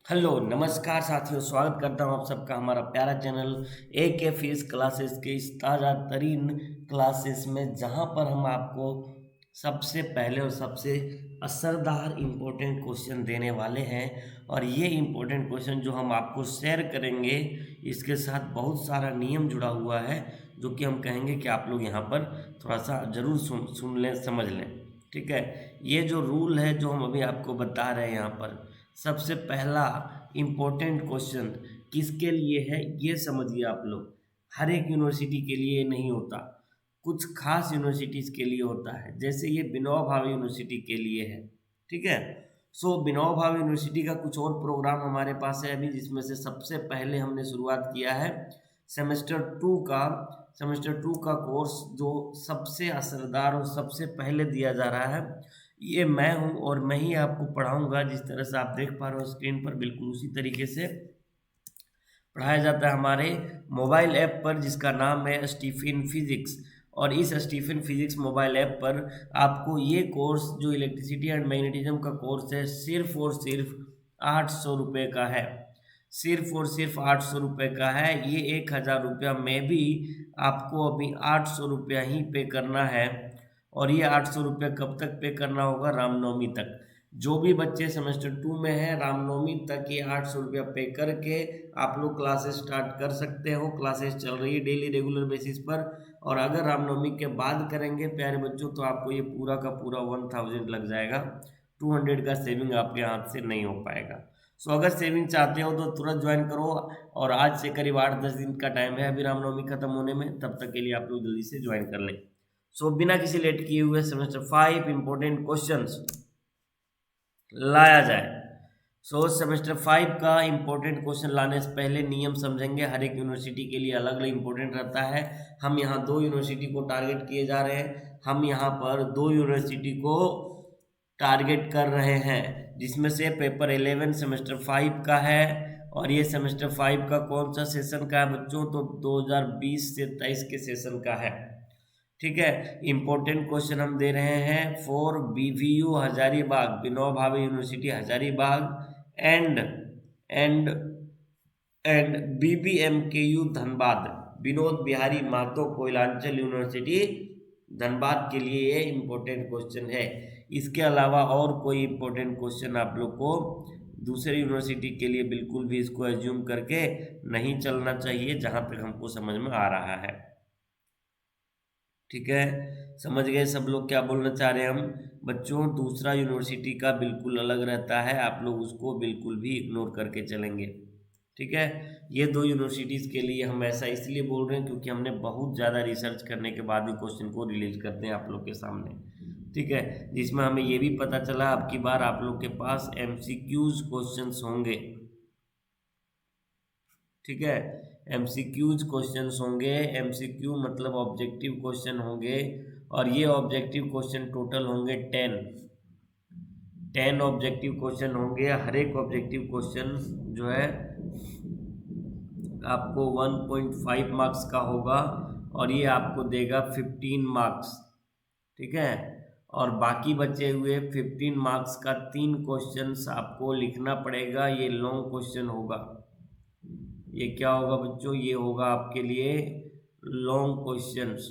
Hello नमस्कार साथियों, स्वागत करता हूं आप सबका हमारा प्यारा चैनल ए के फीस क्लासेस के इस ताज़ा तरीन क्लासेस में, जहां पर हम आपको सबसे पहले और सबसे असरदार इम्पोर्टेंट क्वेश्चन देने वाले हैं। और ये इम्पोर्टेंट क्वेश्चन जो हम आपको शेयर करेंगे, इसके साथ बहुत सारा नियम जुड़ा हुआ है, जो कि हम कहेंगे कि आप लोग यहाँ पर थोड़ा सा ज़रूर सुन लें, समझ लें। ठीक है, ये जो रूल है जो हम अभी आपको बता रहे हैं यहाँ पर, सबसे पहला इम्पोर्टेंट क्वेश्चन किसके लिए है ये समझिए आप लोग। हर एक यूनिवर्सिटी के लिए नहीं होता, कुछ खास यूनिवर्सिटीज़ के लिए होता है। जैसे ये विनोबा भावे यूनिवर्सिटी के लिए है। ठीक है, सो विनोबा भावे यूनिवर्सिटी का कुछ और प्रोग्राम हमारे पास है अभी, जिसमें से सबसे पहले हमने शुरुआत किया है सेमेस्टर टू का। सेमेस्टर टू का कोर्स जो सबसे असरदार और सबसे पहले दिया जा रहा है, ये मैं हूँ और मैं ही आपको पढ़ाऊँगा। जिस तरह से आप देख पा रहे हो स्क्रीन पर, बिल्कुल उसी तरीके से पढ़ाया जाता है हमारे मोबाइल ऐप पर, जिसका नाम है स्टीफन फिजिक्स। और इस स्टीफन फिजिक्स मोबाइल ऐप पर आपको ये कोर्स जो इलेक्ट्रिसिटी एंड मैग्नेटिज्म का कोर्स है, सिर्फ और सिर्फ 800 रुपये का है। सिर्फ और सिर्फ 800 रुपये का है। ये 1000 रुपया में भी आपको अभी 800 रुपया ही पे करना है। और ये 800 रुपया कब तक पे करना होगा? रामनवमी तक। जो भी बच्चे सेमेस्टर टू में हैं, रामनवमी तक ये 800 रुपया पे करके आप लोग क्लासेस स्टार्ट कर सकते हो। क्लासेस चल रही है डेली रेगुलर बेसिस पर। और अगर रामनवमी के बाद करेंगे प्यारे बच्चों, तो आपको ये पूरा का पूरा 1000 लग जाएगा। 200 का सेविंग आपके हाथ से नहीं हो पाएगा। सो अगर सेविंग चाहते हो तो तुरंत ज्वाइन करो। और आज से करीब 8-10 दिन का टाइम है अभी रामनवमी खत्म होने में, तब तक के लिए आप लोग जल्दी से ज्वाइन कर लें। सो बिना किसी लेट किए हुए सेमेस्टर 5 इंपॉर्टेंट क्वेश्चंस लाया जाए। सो सेमेस्टर 5 का इंपॉर्टेंट क्वेश्चन लाने से पहले नियम समझेंगे। हर एक यूनिवर्सिटी के लिए अलग अलग इंपॉर्टेंट रहता है। हम यहाँ 2 यूनिवर्सिटी को टारगेट किए जा रहे हैं। हम यहाँ पर 2 यूनिवर्सिटी को टारगेट कर रहे हैं, जिसमें से पेपर 11 सेमेस्टर 5 का है। और ये सेमेस्टर 5 का कौन सा सेशन का है बच्चों? तो 2020 से 23 के सेशन का है। ठीक है, इंपॉर्टेंट क्वेश्चन हम दे रहे हैं for बीवीयू Hazaribagh, Vinoba Bhave university Hazaribagh, and and and BBMKU Dhanbad, Vinod Bihari Mahto Koyalanchal university Dhanbad के लिए ये इम्पोर्टेंट क्वेश्चन है। इसके अलावा और कोई इम्पोर्टेंट क्वेश्चन आप लोग को दूसरे यूनिवर्सिटी के लिए बिल्कुल भी इसको एज्यूम करके नहीं चलना चाहिए, जहां तक हमको समझ में आ रहा है। ठीक है, समझ गए सब लोग क्या बोलना चाह रहे हैं हम बच्चों? दूसरा यूनिवर्सिटी का बिल्कुल अलग रहता है, आप लोग उसको बिल्कुल भी इग्नोर करके चलेंगे। ठीक है, ये 2 यूनिवर्सिटीज़ के लिए हम ऐसा इसलिए बोल रहे हैं क्योंकि हमने बहुत ज़्यादा रिसर्च करने के बाद ही क्वेश्चन को रिलीज करते हैं आप लोग के सामने। ठीक है, जिसमें हमें ये भी पता चला अब की बार आप लोग के पास एमसीक्यूज क्वेश्चंस होंगे। ठीक है, एमसीक्यूज क्वेश्चंस होंगे। एमसीक्यू मतलब ऑब्जेक्टिव क्वेश्चन होंगे। और ये ऑब्जेक्टिव क्वेश्चन टोटल होंगे 10 ऑब्जेक्टिव क्वेश्चन होंगे। हर एक ऑब्जेक्टिव क्वेश्चन जो है आपको 1.5 मार्क्स का होगा, और ये आपको देगा 15 मार्क्स। ठीक है, और बाकी बचे हुए 15 मार्क्स का 3 क्वेश्चंस आपको लिखना पड़ेगा। ये लॉन्ग क्वेश्चन होगा। ये क्या होगा बच्चों? ये होगा आपके लिए लॉन्ग क्वेश्चंस।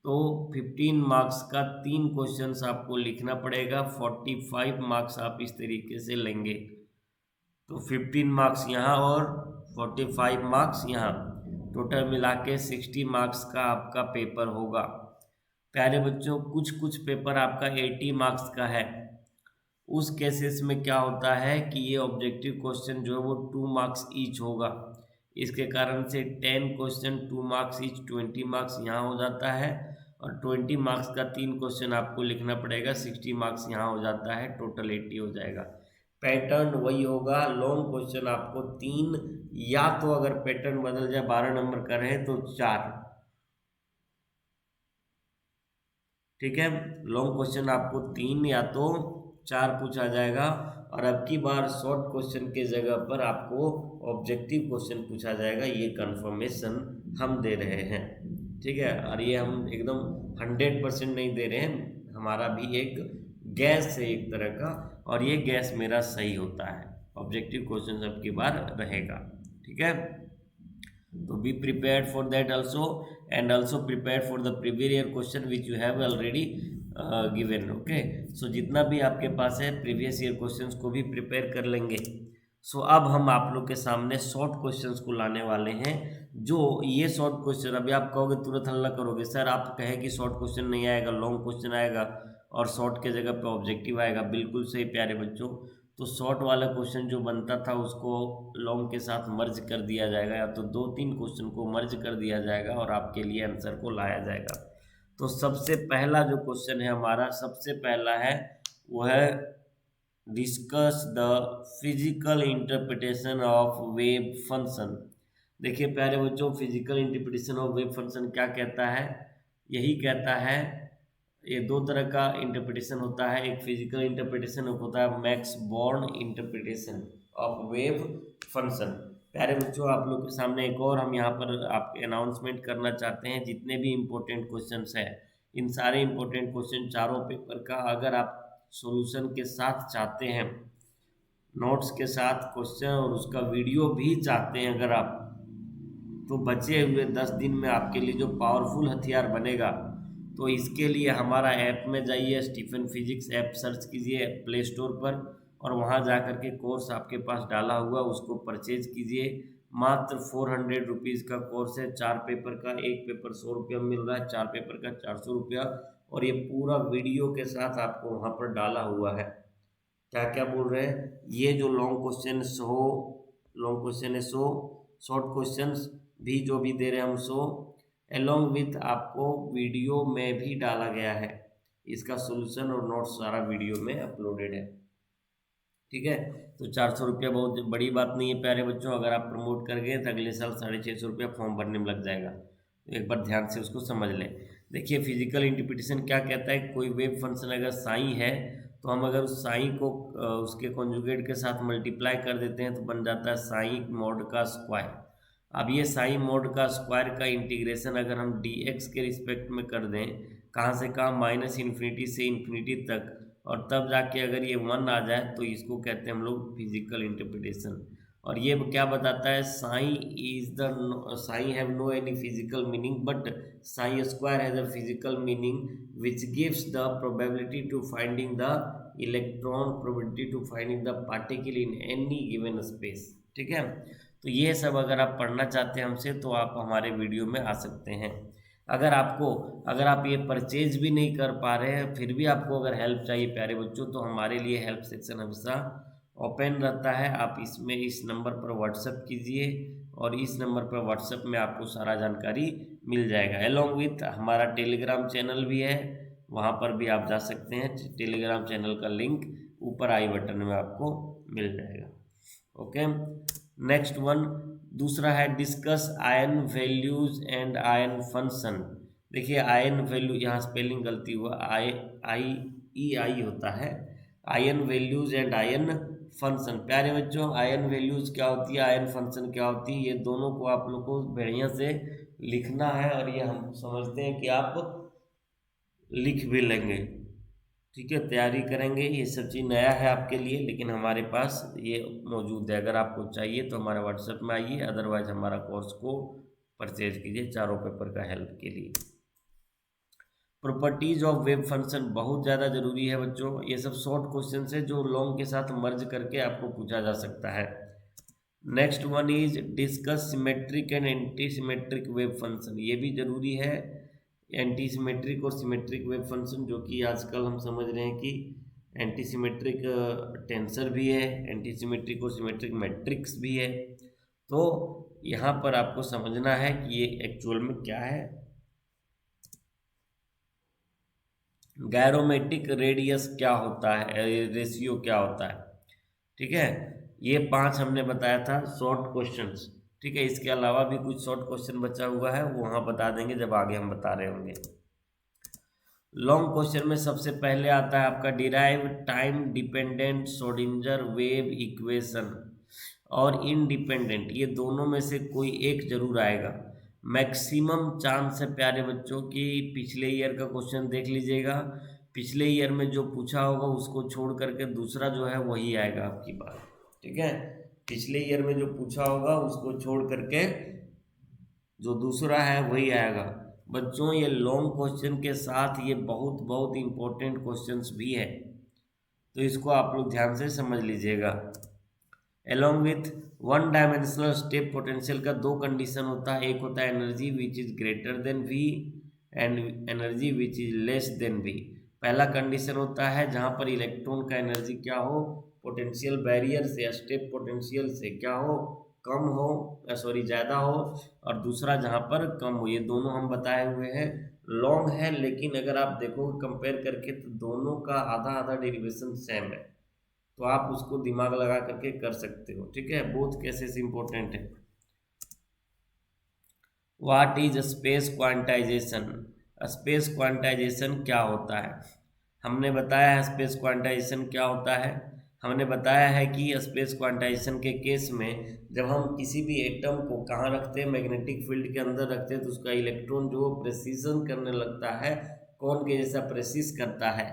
तो 15 मार्क्स का 3 क्वेश्चंस आपको लिखना पड़ेगा। 45 मार्क्स आप इस तरीके से लेंगे। तो 15 मार्क्स यहाँ और 45 मार्क्स यहाँ, टोटल मिला के 60 मार्क्स का आपका पेपर होगा। प्यारे बच्चों, कुछ कुछ पेपर आपका 80 मार्क्स का है। उस केसेस में क्या होता है कि ये ऑब्जेक्टिव क्वेश्चन जो है वो 2 मार्क्स ईच होगा। इसके कारण से 10 क्वेश्चन 2 मार्क्स ईच, 20 मार्क्स यहाँ हो जाता है। और 20 मार्क्स का 3 क्वेश्चन आपको लिखना पड़ेगा, 60 मार्क्स यहाँ हो जाता है, टोटल 80 हो जाएगा। पैटर्न वही होगा। लॉन्ग क्वेश्चन आपको 3, या तो अगर पैटर्न बदल जाए 12 नंबर का रहे तो 4। ठीक है, लॉन्ग क्वेश्चन आपको 3 या तो 4 पूछा जाएगा। और अब की बार शॉर्ट क्वेश्चन के जगह पर आपको ऑब्जेक्टिव क्वेश्चन पूछा जाएगा, ये कंफर्मेशन हम दे रहे हैं। ठीक है, और ये हम एकदम 100% नहीं दे रहे हैं, हमारा भी एक गैस है एक तरह का, और ये गैस मेरा सही होता है। ऑब्जेक्टिव क्वेश्चन अब की बार रहेगा। ठीक है, तो be prepared for that also, and also prepare for the previous year question which you have already given. Okay, so जितना भी आपके पास है प्रीवियस ईयर क्वेश्चंस को भी प्रिपेयर कर लेंगे। सो अब हम आप लोग के सामने शॉर्ट क्वेश्चंस को लाने वाले हैं। जो ये शॉर्ट क्वेश्चन, अभी आप कहोगे तुरंत हल्ला करोगे, सर आप कहे कि शॉर्ट क्वेश्चन नहीं आएगा, लॉन्ग क्वेश्चन आएगा और शॉर्ट के जगह पे ऑब्जेक्टिव आएगा। बिल्कुल सही प्यारे बच्चों, तो शॉर्ट वाला क्वेश्चन जो बनता था उसको लॉन्ग के साथ मर्ज कर दिया जाएगा, या तो 2-3 क्वेश्चन को मर्ज कर दिया जाएगा और आपके लिए आंसर को लाया जाएगा। तो सबसे पहला जो क्वेश्चन है हमारा, सबसे पहला है वो है discuss the physical interpretation of wave function. देखिए प्यारे बच्चों, physical interpretation of wave function क्या कहता है? यही कहता है, ये दो तरह का इंटरप्रिटेशन होता है, एक फिजिकल इंटरप्रिटेशन होता है max born interpretation of wave function. प्यारे बच्चों, आप लोग के सामने एक और हम यहाँ पर आपके अनाउंसमेंट करना चाहते हैं, जितने भी इम्पोर्टेंट क्वेश्चंस हैं, इन सारे इम्पोर्टेंट क्वेश्चन चारों पेपर का अगर आप सॉल्यूशन के साथ चाहते हैं, नोट्स के साथ क्वेश्चन और उसका वीडियो भी चाहते हैं अगर आप, तो बचे हुए 10 दिन में आपके लिए जो पावरफुल हथियार बनेगा, तो इसके लिए हमारा ऐप में जाइए, स्टीफन फिजिक्स ऐप सर्च कीजिए प्ले स्टोर पर, और वहाँ जा कर के कोर्स आपके पास डाला हुआ उसको परचेज कीजिए। मात्र 400 रुपीज़ का कोर्स है, 4 पेपर का, एक पेपर 100 रुपया मिल रहा है, 4 पेपर का 400 रुपया, और ये पूरा वीडियो के साथ आपको वहाँ पर डाला हुआ है। क्या क्या बोल रहे हैं, ये जो लॉन्ग क्वेश्चन हो, लॉन्ग क्वेश्चन है 100, शॉर्ट क्वेश्चंस भी जो भी दे रहे हैं हम 100, एलोंग विथ आपको वीडियो में भी डाला गया है, इसका सोल्यूशन और नोट्स सारा वीडियो में अपलोडेड है। ठीक है, तो 400 रुपया बहुत बड़ी बात नहीं है प्यारे बच्चों, अगर आप प्रमोट कर गए तो अगले साल 650 रुपया फॉर्म भरने में लग जाएगा। तो एक बार ध्यान से उसको समझ लें। देखिए फिजिकल इंटरप्रिटेशन क्या कहता है, कोई वेव फंक्शन अगर साई है तो हम अगर उस साई को उसके कॉन्जुगेट के साथ मल्टीप्लाई कर देते हैं तो बन जाता है साई मॉड का स्क्वायर। अब ये साई मॉड का स्क्वायर का इंटीग्रेशन अगर हम dx के रिस्पेक्ट में कर दें, कहाँ से कहाँ, -इन्फिनिटी से इन्फिनिटी तक, और तब जाके अगर ये 1 आ जाए तो इसको कहते हैं हम लोग फिजिकल इंटरप्रिटेशन। और ये क्या बताता है, psi have no any physical meaning but psi square has a physical meaning which gives the probability to finding the electron, probability to finding the particle in any given space. ठीक है, तो ये सब अगर आप पढ़ना चाहते हैं हमसे तो आप हमारे वीडियो में आ सकते हैं। अगर आप ये परचेज भी नहीं कर पा रहे हैं, फिर भी आपको अगर हेल्प चाहिए प्यारे बच्चों, तो हमारे लिए हेल्प सेक्शन हमेशा ओपन रहता है। आप इसमें इस नंबर पर व्हाट्सएप कीजिए और इस नंबर पर व्हाट्सएप में आपको सारा जानकारी मिल जाएगा। एलोंग विथ हमारा टेलीग्राम चैनल भी है, वहाँ पर भी आप जा सकते हैं। टेलीग्राम चैनल का लिंक ऊपर आई बटन में आपको मिल जाएगा। ओके, नेक्स्ट वन, दूसरा है discuss ion values and ion function. देखिए आयन वैल्यू, यहाँ स्पेलिंग गलती हुआ, आई होता है, ion values and ion function. प्यारे बच्चों, आयन वैल्यूज क्या होती है, आयन फंक्शन क्या होती है, ये दोनों को आप लोग को बढ़िया से लिखना है, और ये हम समझते हैं कि आप लिख भी लेंगे। ठीक है, तैयारी करेंगे, ये सब चीज़ नया है आपके लिए, लेकिन हमारे पास ये मौजूद है। अगर आपको चाहिए तो हमारे व्हाट्सएप में आइए, अदरवाइज हमारा कोर्स को परचेज कीजिए चारों पेपर का हेल्प के लिए। प्रॉपर्टीज ऑफ वेव फंक्शन बहुत ज़्यादा जरूरी है बच्चों, ये सब शॉर्ट क्वेश्चन है जो लॉन्ग के साथ मर्ज करके आपको पूछा जा सकता है। Next one is discuss symmetric and anti symmetric wave function, ये भी जरूरी है। एंटी सिमेट्रिक और सिमेट्रिक वेव फंक्शन, जो कि आजकल हम समझ रहे हैं कि एंटी सिमेट्रिक टेंसर भी है, एंटी सिमेट्रिक और सिमेट्रिक मैट्रिक्स भी है। तो यहाँ पर आपको समझना है कि ये एक्चुअल में क्या है। गैरोमेट्रिक रेडियस क्या होता है, रेशियो क्या होता है। ठीक है, ये 5 हमने बताया था शॉर्ट क्वेश्चंस। ठीक है, इसके अलावा भी कुछ शॉर्ट क्वेश्चन बचा हुआ है, वो वहाँ बता देंगे जब आगे हम बता रहे होंगे। लॉन्ग क्वेश्चन में सबसे पहले आता है आपका derive time dependent Schrodinger wave equation, और इनडिपेंडेंट, ये दोनों में से कोई एक जरूर आएगा। मैक्सिमम चांस है प्यारे बच्चों की पिछले ईयर का क्वेश्चन देख लीजिएगा, पिछले ईयर में जो पूछा होगा उसको छोड़ करके दूसरा जो है वही आएगा आपकी बात। ठीक है, पिछले ईयर में जो पूछा होगा उसको छोड़ करके जो दूसरा है वही आएगा। बच्चों ये लॉन्ग क्वेश्चन के साथ ये बहुत बहुत इंपॉर्टेंट क्वेश्चंस भी है, तो इसको आप लोग ध्यान से समझ लीजिएगा। along with one dimensional step potential का दो कंडीशन होता है, एक होता है energy which is greater than V and energy which is less than V. पहला कंडीशन होता है जहां पर इलेक्ट्रॉन का एनर्जी क्या हो, पोटेंशियल बैरियर से या स्टेप पोटेंशियल से क्या हो, कम हो, सॉरी ज़्यादा हो, और दूसरा जहां पर कम हो। ये दोनों हम बताए हुए हैं, लॉन्ग है, लेकिन अगर आप देखोगे कंपेयर करके तो दोनों का आधा आधा डेरिवेशन सेम है, तो आप उसको दिमाग लगा करके कर सकते हो। ठीक है, बोथ केसेस इंपॉर्टेंट है। What is space quantization? Space quantization क्या होता है? हमने बताया है स्पेस क्वांटाइजेशन क्या होता है। हमने बताया है कि स्पेस क्वांटाइजेशन के केस में जब हम किसी भी एटम को कहाँ रखते हैं, मैग्नेटिक फील्ड के अंदर रखते हैं, तो उसका इलेक्ट्रॉन जो प्रेसिजन करने लगता है, कौन के जैसा प्रेसिस करता है,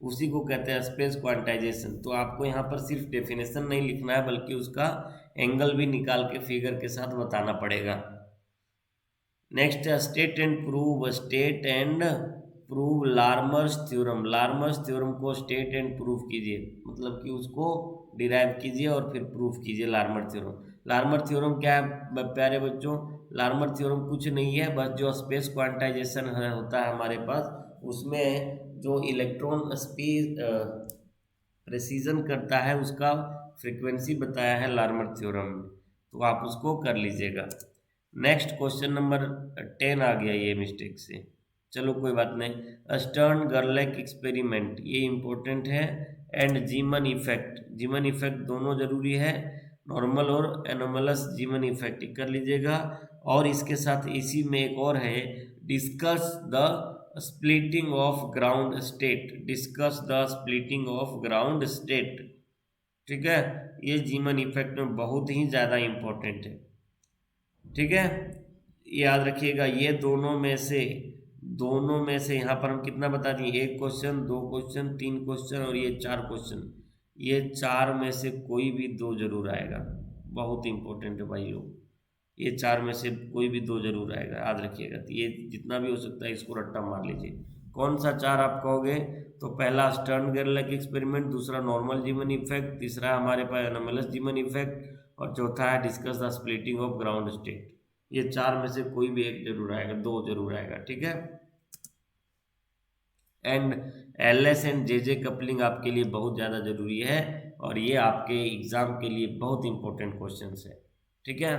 उसी को कहते हैं स्पेस क्वांटाइजेशन। तो आपको यहाँ पर सिर्फ डेफिनेशन नहीं लिखना है, बल्कि उसका एंगल भी निकाल के फिगर के साथ बताना पड़ेगा। Next, state and prove Larmor's theorem. Larmor's theorem को स्टेट एंड प्रूव कीजिए, मतलब कि उसको डिराइव कीजिए और फिर प्रूफ कीजिए लार्मर थ्योरम। लार्मर थ्योरम क्या है प्यारे बच्चों? लार्मर थ्योरम कुछ नहीं है, बस जो स्पेस क्वांटाइजेशन होता है हमारे पास, उसमें जो इलेक्ट्रॉन स्पेस प्रेसिजन करता है उसका फ्रीक्वेंसी बताया है लार्मर थ्योरम में, तो आप उसको कर लीजिएगा। नेक्स्ट क्वेश्चन नंबर 10 आ गया ये मिस्टेक से, चलो कोई बात नहीं। स्टर्न गर्लक एक्सपेरिमेंट, ये इंपॉर्टेंट है। एंड जीमन इफेक्ट, जीमन इफेक्ट दोनों जरूरी है, नॉर्मल और एनोमलस जीमन इफेक्ट कर लीजिएगा। और इसके साथ इसी में एक और है, discuss the splitting of ground state. Discuss the splitting of ground state, ठीक है, ये जीमन इफेक्ट में बहुत ही ज़्यादा इंपॉर्टेंट है। ठीक है, याद रखिएगा, ये दोनों में से यहाँ पर हम कितना बता दिए, एक क्वेश्चन, दो क्वेश्चन, तीन क्वेश्चन और ये चार क्वेश्चन, ये चार में से कोई भी दो जरूर आएगा। बहुत इंपॉर्टेंट है भाई लोग, ये चार में से कोई भी दो जरूर आएगा, याद रखिएगा। तो ये जितना भी हो सकता है इसको रट्टा मार लीजिए। कौन सा चार आप कहोगे? तो पहला स्टर्न गेरलक एक्सपेरिमेंट, दूसरा नॉर्मल जीमन इफेक्ट, तीसरा हमारे पास एनोमलस जीमन इफेक्ट, और चौथा है discuss the splitting of ground state. ये चार में से कोई भी एक जरूर आएगा, दो जरूर आएगा। ठीक है, and LS and JJ coupling आपके लिए बहुत ज़्यादा जरूरी है, और ये आपके एग्जाम के लिए बहुत इंपॉर्टेंट क्वेश्चन है। ठीक है,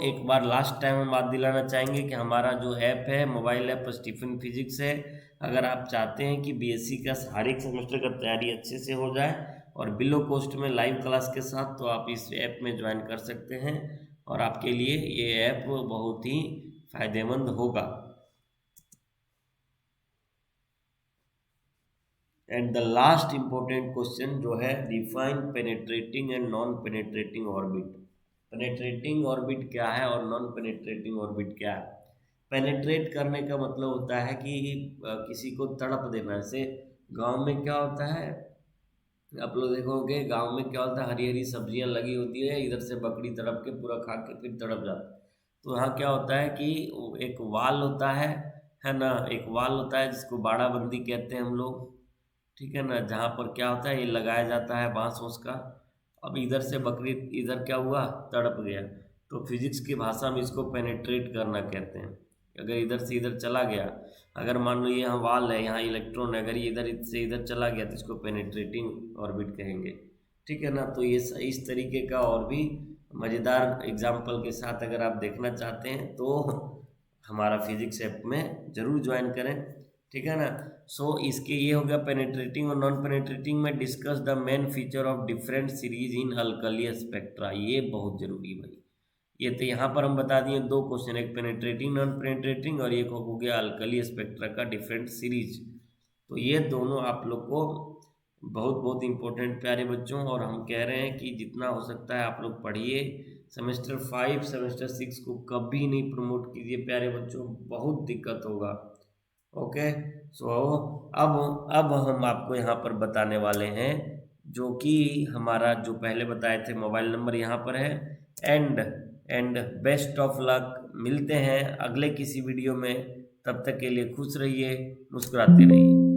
एक बार लास्ट टाइम हम बात दिलाना चाहेंगे कि हमारा जो ऐप है, मोबाइल ऐप स्टीफन फिजिक्स है। अगर आप चाहते हैं कि बीएससी का हर एक सेमेस्टर का तैयारी अच्छे से हो जाए और बिलो कॉस्ट में लाइव क्लास के साथ, तो आप इस ऐप में ज्वाइन कर सकते हैं, और आपके लिए ये ऐप बहुत ही फायदेमंद होगा। And the last important question जो है, define penetrating and non penetrating orbit. Penetrating orbit क्या है और नॉन पेनेट्रेटिंग ऑर्बिट क्या है? पेनेट्रेट करने का मतलब होता है कि किसी को तड़प देना। जैसे गांव में क्या होता है, आप लोग देखोगे गांव में क्या होता है, हरी हरी सब्जियां लगी होती है, इधर से बकरी तड़प के पूरा खा के फिर तड़प जाता है। तो यहाँ क्या होता है कि एक वाल होता है ना, एक वाल होता है जिसको बाड़ाबंदी कहते हैं हम लोग। ठीक है ना, जहाँ पर क्या होता है, ये लगाया जाता है बांस वांस का। अब इधर से बकरी इधर क्या हुआ, तड़प गया, तो फिजिक्स की भाषा में इसको पेनेट्रेट करना कहते हैं। अगर इधर से इधर चला गया, अगर मान लो ये यहाँ वाल है, यहाँ इलेक्ट्रॉन है, अगर ये इधर से इधर चला गया तो इसको पेनेट्रेटिंग ऑर्बिट कहेंगे। ठीक है ना, तो ये इस तरीके का और भी मज़ेदार एग्जाम्पल के साथ अगर आप देखना चाहते हैं तो हमारा फिजिक्स ऐप में ज़रूर ज्वाइन करें। ठीक है ना, इसके ये हो गया पेनेट्रेटिंग और नॉन पेनेट्रेटिंग में। Discuss the main feature of different series in alkali spectra, ये बहुत जरूरी है भाई। ये तो यहाँ पर हम बता दिए दो क्वेश्चन, एक पेनेट्रेटिंग नॉन पेनेट्रेटिंग, और एक हो गया अल्कली स्पेक्ट्रा का डिफरेंट सीरीज। तो ये दोनों आप लोग को बहुत बहुत इंपॉर्टेंट प्यारे बच्चों, और हम कह रहे हैं कि जितना हो सकता है आप लोग पढ़िए। सेमेस्टर 5 सेमेस्टर 6 को कभी नहीं प्रमोट कीजिए प्यारे बच्चों, बहुत दिक्कत होगा। ओके, अब हम आपको यहाँ पर बताने वाले हैं जो कि हमारा जो पहले बताए थे मोबाइल नंबर यहाँ पर है। And and best of luck, मिलते हैं अगले किसी वीडियो में। तब तक के लिए खुश रहिए, मुस्कुराते रहिए।